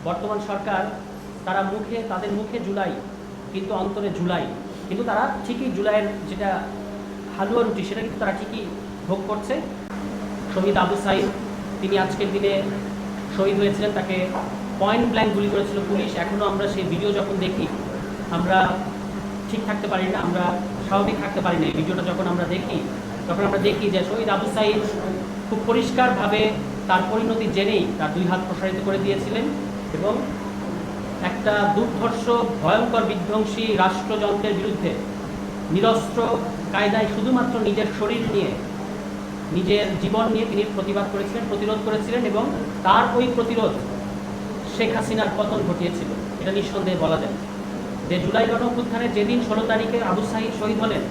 বর্তমান সরকার তারা তাদের মুখে জুলাই কিন্তু অন্তরে জুলাই, কিন্তু তারা ঠিকই জুলাইয়ের যেটা হালুয়া রুটি সেটা কিন্তু তারা ঠিকই ভোগ করছে। শহীদ আবু সাইদ তিনি আজকের দিনে শহীদ হয়েছিলেন, তাকে পয়েন্ট ব্ল্যাঙ্ক গুলি করেছিল পুলিশ। এখনও আমরা সেই ভিডিও যখন দেখি আমরা ঠিক থাকতে পারি না, আমরা স্বাভাবিক থাকতে পারি না। এই ভিডিওটা যখন আমরা দেখি তখন আমরা দেখি যে শহীদ আবু সাইদ খুব পরিষ্কারভাবে তার পরিণতি জেনেই তার দুই হাত প্রসারিত করে দিয়েছিলেন এবং একটা দুর্ধর্ষ ভয়ঙ্কর বিধ্বংসী রাষ্ট্রযন্ত্রের বিরুদ্ধে নিরস্ত্র কায়দায় শুধুমাত্র নিজের শরীর নিয়ে, নিজের জীবন নিয়ে তিনি প্রতিবাদ করেছিলেন, প্রতিরোধ করেছিলেন এবং তার ওই প্রতিরোধ শেখ হাসিনার পতন ঘটিয়েছিল। এটা নিঃসন্দেহে বলা যায় যে জুলাই গণঅভ্যুত্থানের যেদিন 16 তারিখে আবু সাইদ শহীদ হলেন,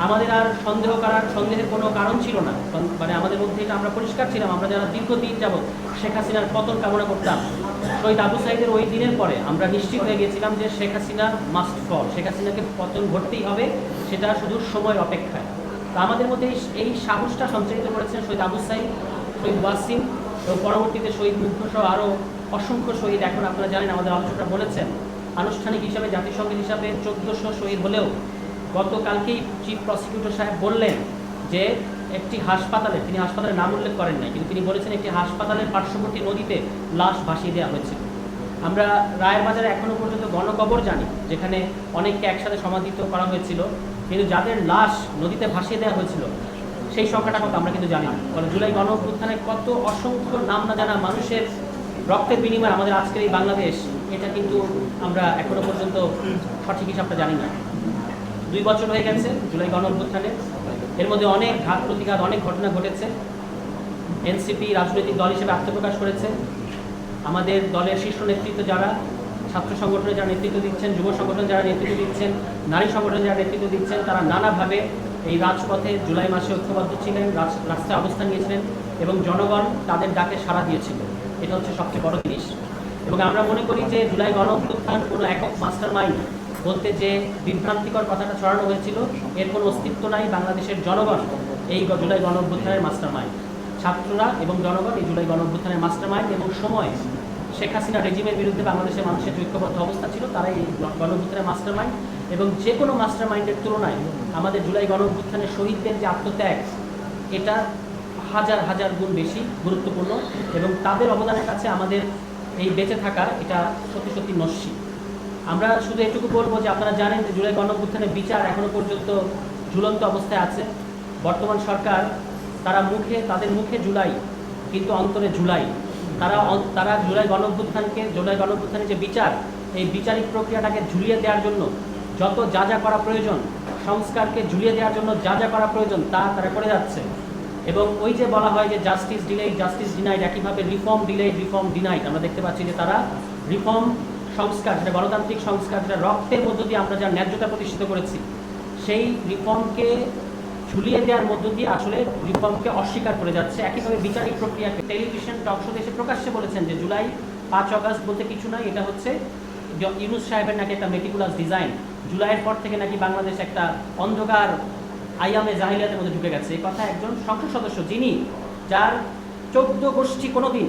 আমাদের আর সন্দেহের কোনো কারণ ছিল না। মানে আমাদের মধ্যে এটা আমরা পরিষ্কার ছিলাম, আমরা যারা দীর্ঘদিন যাবৎ শেখ হাসিনার পতন কামনা করতাম, শহীদ আবু সাইদের ওই দিনের পরে আমরা নিশ্চিত হয়ে গিয়েছিলাম যে শেখ হাসিনা মাস্ট ফল, শেখ হাসিনাকে পতন ঘটতেই হবে, সেটা শুধু সময়ের অপেক্ষায়। তা আমাদের মধ্যে এই সাহসটা সঞ্চারিত করেছেন শহীদ আবু সাইদ, শহীদ ওয়াসিম এবং পরবর্তীতে শহীদ মুগ্ধ সহ আরও অসংখ্য শহীদ। এখন আপনারা জানেন, আমাদের আলোচকরা বলেছেন, আনুষ্ঠানিক হিসাবে জাতিসংঘের হিসাবে 1400 শহীদ হলেও গতকালকেই চিফ প্রসিকিউটর সাহেব বললেন যে একটি হাসপাতালে, তিনি হাসপাতালের নাম উল্লেখ করেন নাই, কিন্তু তিনি বলেছেন একটি হাসপাতালের পার্শ্ববর্তী নদীতে লাশ ভাসিয়ে দেওয়া হয়েছিল। আমরা রায়ের বাজারে এখনও পর্যন্ত গণকবর জানি, যেখানে অনেককে একসাথে সমাধিত করা হয়েছিল, কিন্তু যাদের লাশ নদীতে ভাসিয়ে দেওয়া হয়েছিল সেই সংখ্যাটা কত আমরা কিন্তু জানি না। ফলে জুলাই গণঅভ্যুত্থানে কত অসংখ্য নাম না জানা মানুষের রক্তের বিনিময়ে আমাদের আজকের এই বাংলাদেশ, এটা কিন্তু আমরা এখনো পর্যন্ত সঠিক হিসাবটা জানি না। 2 বছর হয়ে গেছে জুলাই গণঅভ্যুত্থানে, এর মধ্যে অনেক ঘাত প্রতিঘাত, অনেক ঘটনা ঘটেছে। এনসিপি রাজনৈতিক দল হিসেবে আত্মপ্রকাশ করেছে। আমাদের দলের শীর্ষ নেতৃত্ব যারা, ছাত্র সংগঠনে যারা নেতৃত্ব দিচ্ছেন, যুব সংগঠনে যারা নেতৃত্ব দিচ্ছেন, নারী সংগঠনে যারা নেতৃত্ব দিচ্ছেন, তারা নানাভাবে এই রাজপথে জুলাই মাসে ঐক্যবদ্ধ ছিলেন, রাস্তায় অবস্থান নিয়েছিলেন এবং জনগণ তাদের ডাকে সাড়া দিয়েছিল। এটা হচ্ছে সবচেয়ে বড় জিনিস। এবং আমরা মনে করি যে জুলাই গণঅভ্যুত্থান কোনো একক মাস্টার মাইন্ড বলতে যে বিভ্রান্তিকর কথাটা ছড়ানো হয়েছিল, এর কোনো অস্তিত্ব নাই। বাংলাদেশের জনগণ এই জুলাই গণঅভ্যুত্থানের মাস্টার মাইন্ড, ছাত্ররা এবং জনগণ এই জুলাই গণঅভ্যুত্থানের মাস্টার মাইন্ড। এবং সময় শেখ হাসিনা রেজিমের বিরুদ্ধে বাংলাদেশের মানুষের যে ঐক্যবদ্ধ অবস্থা ছিল, তারাই এই গণঅভ্যুত্থানের মাস্টার মাইন্ড। এবং যে কোনো মাস্টার মাইন্ডের তুলনায় আমাদের জুলাই গণঅভ্যুত্থানের শহীদদের যে আত্মত্যাগ, এটা হাজার হাজার গুণ বেশি গুরুত্বপূর্ণ এবং তাদের অবদানের কাছে আমাদের এই বেঁচে থাকা এটা সত্যি সত্যি নস্যি। আমরা শুধু এটুকু বলবো যে আপনারা জানেন যে জুলাই গণঅভ্যুত্থানের বিচার এখনো পর্যন্ত ঝুলন্ত অবস্থায় আছে। বর্তমান সরকার তাদের মুখে জুলাই কিন্তু অন্তরে জুলাই, তারা জুলাই গণঅভ্যুত্থানের যে বিচার, এই বিচারিক প্রক্রিয়াটাকে ঝুলিয়ে দেওয়ার জন্য যত যা যা করা প্রয়োজন, সংস্কারকে ঝুলিয়ে দেওয়ার জন্য যা যা করা প্রয়োজন তারা করে যাচ্ছে। এবং ওই যে বলা হয় যে জাস্টিস ডিলেড, জাস্টিস ডিনাইড, একইভাবে রিফর্ম ডিলেড, রিফর্ম ডিনাইড। আমরা দেখতে পাচ্ছি যে তারা রিফর্ম সংস্কার, যেটা গণতান্ত্রিক সংস্কার, যেটা রক্তের মধ্য দিয়ে আমরা যার ন্যায্যতা প্রতিষ্ঠিত করেছি, সেই রিফর্মকে ঝুলিয়ে দেওয়ার মধ্য দিয়ে আসলে রিফর্মকে অস্বীকার করে যাচ্ছে। একইভাবে বিচারিক প্রক্রিয়াকে টেলিভিশন টক শোতে এসে প্রকাশ্যে বলেছেন যে জুলাই 5 আগস্ট বলতে কিছু নয়, এটা হচ্ছে ইউনূস সাহেবের নাকি একটা মেটিকুলাস ডিজাইন। জুলাইয়ের পর থেকে নাকি বাংলাদেশ একটা অন্ধকার আইয়ামে জাহিলিয়াতের মধ্যে ঢুকে গেছে। এই কথা একজন সংসদ সদস্য, যার 14 গোষ্ঠী কোনোদিন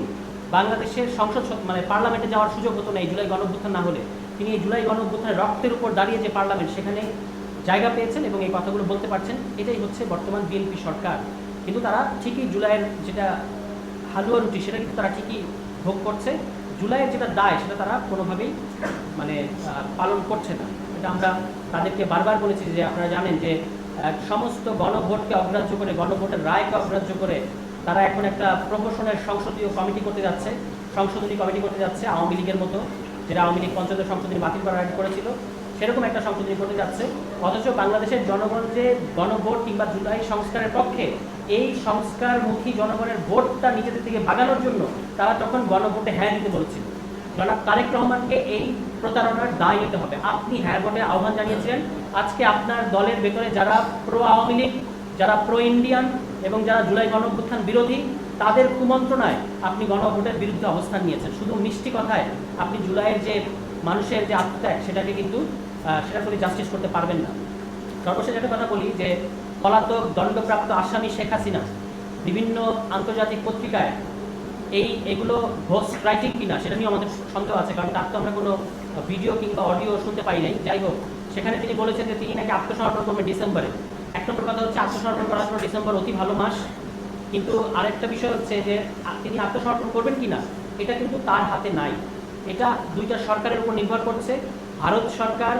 বাংলাদেশের সংসদ মানে পার্লামেন্টে যাওয়ার সুযোগ হতো না এই জুলাই গণঅভ্যুত্থান না হলে, তিনি এই জুলাই গণঅভ্যুত্থানের রক্তের উপর দাঁড়িয়ে যে পার্লামেন্ট, সেখানে জায়গা পেয়েছেন এবং এই কথাগুলো বলতে পারছেন। এটাই হচ্ছে বর্তমান বিএনপি সরকার। কিন্তু তারা ঠিকই জুলাইয়ের যেটা হালুয়া রুটি, সেটা কিন্তু তারা ঠিকই ভোগ করছে। জুলাইয়ের যেটা দায়, সেটা তারা কোনোভাবেই মানে পালন করছে না। এটা আমরা তাদেরকে বারবার বলেছি যে আপনারা জানেন যে সমস্ত গণভোটকে অগ্রাহ্য করে, গণভোটের রায়কে অগ্রাহ্য করে তারা এখন একটা প্রহসনের সংসদীয় কমিটি করতে যাচ্ছে, সংশোধনী কমিটি করতে যাচ্ছে, আওয়ামী লীগের মতো, যেটা আওয়ামী লীগ পঞ্চায়েত সংশোধনী বাতিল করার আগে করেছিল, সেরকম একটা সংশোধনী করতে যাচ্ছে। অথচ বাংলাদেশের জনগণ যে গণভোট কিংবা জুলাই সংস্কারের পক্ষে, এই সংস্কারমুখী জনগণের ভোটটা নিজেদের দিকে ভাগানোর জন্য তারা তখন গণভোটে হ্যাঁ দিতে বলেছিল। জনাব তারেক রহমানকে এই প্রতারণার দায় নিতে হবে। আপনি হ্যাঁ ভোটে আহ্বান জানিয়েছিলেন, আজকে আপনার দলের ভেতরে যারা প্রো আওয়ামী লীগ, যারা প্রো ইন্ডিয়ান এবং যারা জুলাই গণঅভ্যুত্থান বিরোধী, তাদের কুমন্ত্রণায় আপনি গণভোটের বিরুদ্ধে অবস্থান নিয়েছেন। শুধু মিষ্টি কথায় আপনি জুলাইয়ের যে মানুষের যে আত্মত্যাগ, সেটাকে কিন্তু সেটা করে জাস্টিস করতে পারবেন না। সর্বশেষ একটা কথা বলি যে পলাতক দণ্ডপ্রাপ্ত আসামি শেখ হাসিনা বিভিন্ন আন্তর্জাতিক পত্রিকায় এগুলো ঘোস্ট রাইটিং কিনা সেটা নিয়ে আমাদের সন্দেহ আছে, কারণ তার তো আমরা কোনো ভিডিও কিংবা অডিও শুনতে পাই নাই। যাই হোক, সেখানে তিনি বলেছেন যে তিনি নাকি আত্মসমর্পণ করবেন ডিসেম্বরে। এক নম্বর কথা হচ্ছে আত্মসমর্পণ করার জন্য ডিসেম্বর অতি ভালো মাস, কিন্তু আরেকটা বিষয় হচ্ছে যে তিনি আত্মসমর্পণ করবেন কিনা এটা কিন্তু তার হাতে নাই। এটা দুইটা সরকারের উপর নির্ভর করছে। ভারত সরকার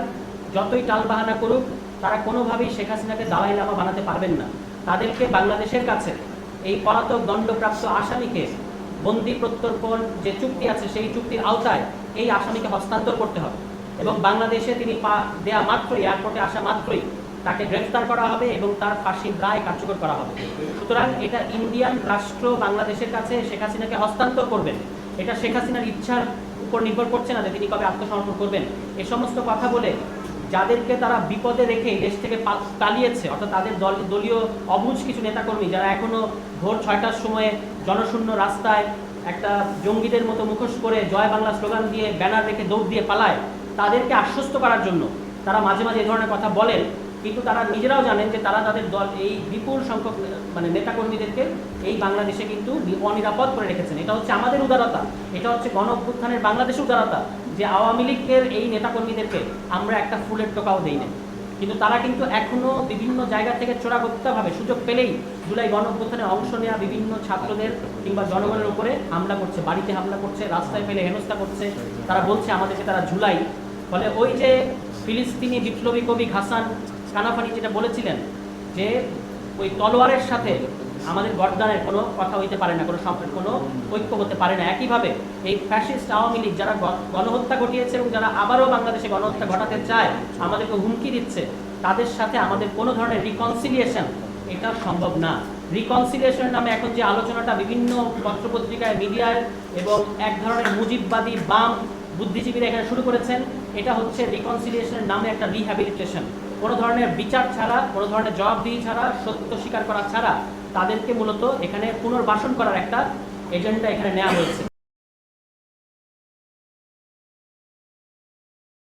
যতই টালবাহানা করুক, তারা কোনোভাবেই শেখ হাসিনাকে দালাই লামা বানাতে পারবেন না। তাদেরকে বাংলাদেশের কাছে এই পলাতক দণ্ডপ্রাপ্ত আসামিকে বন্দি প্রত্যর্পণ যে চুক্তি আছে সেই চুক্তির আওতায় এই আসামিকে হস্তান্তর করতে হবে, এবং বাংলাদেশে তিনি পা দেয়া মাত্রই, এয়ারপোর্টে আসা মাত্রই তাকে গ্রেফতার করা হবে এবং তার ফাঁসির রায় কার্যকর করা হবে। সুতরাং এটা ইন্ডিয়ান রাষ্ট্র বাংলাদেশের কাছে শেখ হাসিনাকে হস্তান্তর করবেন, এটা শেখ হাসিনার ইচ্ছার উপর নির্ভর করছে না যে তিনি কবে আত্মসমর্পণ করবেন। এ সমস্ত কথা বলে যাদেরকে তারা বিপদে রেখে দেশ থেকে পালিয়েছে, অর্থাৎ তাদের দলীয় অবুঝ কিছু নেতাকর্মী যারা এখনো ভোর 6টার সময়ে জনশূন্য রাস্তায় একটা জঙ্গিদের মতো মুখোশ করে জয় বাংলা স্লোগান দিয়ে ব্যানার রেখে দৌড় দিয়ে পালায়, তাদেরকে আশ্বস্ত করার জন্য তারা মাঝে মাঝে এই ধরনের কথা বলেন, কিন্তু তারা নিজেরাও জানেন যে তারা তাদের দল এই বিপুল সংখ্যক নেতাকর্মীদেরকে এই বাংলাদেশে কিন্তু অনিরাপদ করে রেখেছেন। এটা হচ্ছে আমাদের উদারতা, এটা হচ্ছে গণ অভ্যুত্থানের বাংলাদেশের উদারতা যে আওয়ামী লীগের এই নেতাকর্মীদেরকে আমরা একটা ফুলের টোকাও দেই না, কিন্তু তারা কিন্তু এখনো বিভিন্ন জায়গা থেকে চোরাগোপ্তাভাবে সুযোগ পেলেই জুলাই গণ অভ্যুত্থানে অংশ নেওয়া বিভিন্ন ছাত্রদের কিংবা জনগণের উপরে হামলা করছে, বাড়িতে হামলা করছে, রাস্তায় ফেলে হেনস্থা করছে। তারা বলছে আমাদেরকে তারা জুলাই। ফলে ওই যে ফিলিস্তিনি বিপ্লবী কবি হাসান কানাফানি যেটা বলেছিলেন যে ওই তলোয়ারের সাথে আমাদের গর্দানের কোনো কথা হইতে পারে না, কোনো ঐক্য হতে পারে না। একইভাবে এই ফ্যাসিস্ট আওয়ামী লীগ যারা গণহত্যা ঘটিয়েছে এবং যারা আবারও বাংলাদেশে গণহত্যা ঘটাতে চায়, আমাদেরকে হুমকি দিচ্ছে, তাদের সাথে আমাদের কোনো ধরনের রিকনসিলিয়েশন এটা সম্ভব না। রিকনসিলিয়েশনের নামে এখন যে আলোচনাটা বিভিন্ন পত্রপত্রিকায়, মিডিয়ায় এবং এক ধরনের মুজিববাদী বাম বুদ্ধিজীবীরা এখানে শুরু করেছেন, এটা হচ্ছে রিকনসিলিয়েশনের নামে একটা রিহ্যাবিলিটেশন। কোনো ধরনের বিচার ছাড়া, কোনো ধরনের জবাবদিহি ছাড়া, সত্য স্বীকার করা ছাড়া তাদেরকে মূলত এখানে পুনর্বাসন করার একটা এজেন্ডা এখানে নেওয়া হয়েছে।